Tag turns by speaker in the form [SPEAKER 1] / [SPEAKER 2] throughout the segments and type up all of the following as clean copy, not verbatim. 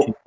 [SPEAKER 1] جی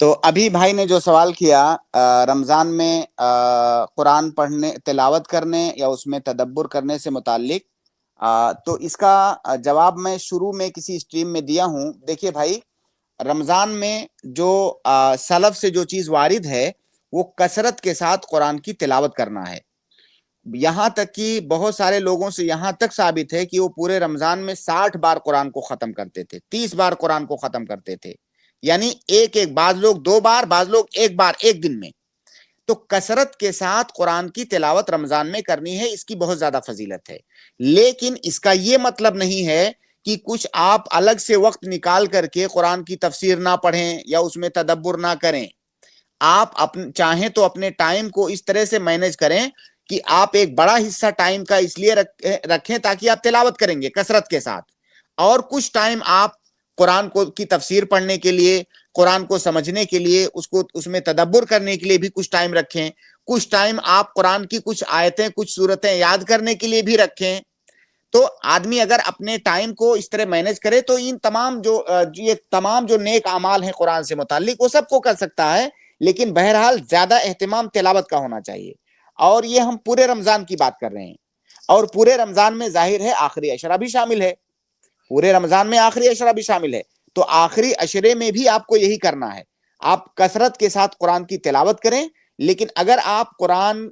[SPEAKER 1] تو ابھی بھائی نے جو سوال کیا رمضان میں قرآن پڑھنے تلاوت کرنے یا اس میں تدبر کرنے سے متعلق تو اس کا جواب میں شروع میں کسی اسٹریم میں دیا ہوں. دیکھیے بھائی، رمضان میں جو سلف سے جو چیز وارد ہے وہ کثرت کے ساتھ قرآن کی تلاوت کرنا ہے. یہاں تک کہ بہت سارے لوگوں سے یہاں تک ثابت ہے کہ وہ پورے رمضان میں 60 بار قرآن کو ختم کرتے تھے، 30 بار قرآن کو ختم کرتے تھے. یعنی ایک بعض لوگ 2 بار، بعض لوگ 1 بار ایک دن میں. تو کثرت کے ساتھ قرآن کی تلاوت رمضان میں کرنی ہے، اس کی بہت زیادہ فضیلت ہے. لیکن اس کا یہ مطلب نہیں ہے کہ کچھ آپ الگ سے وقت نکال کر کے قرآن کی تفسیر نہ پڑھیں یا اس میں تدبر نہ کریں. آپ چاہیں تو اپنے ٹائم کو اس طرح سے مینج کریں کہ آپ ایک بڑا حصہ ٹائم کا اس لیے رکھیں تاکہ آپ تلاوت کریں گے کثرت کے ساتھ، اور کچھ ٹائم آپ قرآن کی تفسیر پڑھنے کے لیے، قرآن کو سمجھنے کے لیے، اس میں تدبر کرنے کے لیے بھی کچھ ٹائم رکھیں. کچھ ٹائم آپ قرآن کی کچھ آیتیں، کچھ سورتیں یاد کرنے کے لیے بھی رکھیں. تو آدمی اگر اپنے ٹائم کو اس طرح مینج کرے تو ان تمام جو نیک اعمال ہیں قرآن سے متعلق وہ سب کو کر سکتا ہے. لیکن بہرحال زیادہ اہتمام تلاوت کا ہونا چاہیے. اور یہ ہم پورے رمضان کی بات کر رہے ہیں، اور پورے رمضان میں ظاہر ہے آخری عشرہ بھی شامل ہے. پورے رمضان میں آخری عشرہ بھی شامل ہے. تو آخری عشرے میں بھی آپ کو یہی کرنا ہے، آپ کثرت کے ساتھ قرآن کی تلاوت کریں. لیکن اگر آپ قرآن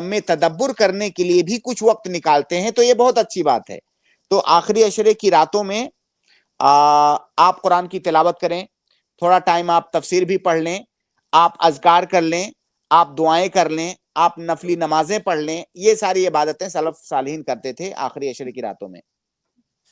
[SPEAKER 1] میں تدبر کرنے کے لیے بھی کچھ وقت نکالتے ہیں تو یہ بہت اچھی بات ہے. تو آخری عشرے کی راتوں میں آپ قرآن کی تلاوت کریں، تھوڑا ٹائم آپ تفسیر بھی پڑھ لیں، آپ اذکار کر لیں، آپ دعائیں کر لیں، آپ نفلی نمازیں پڑھ لیں. یہ ساری عبادتیں سلف صالحین کرتے تھے آخری عشرے کی راتوں میں.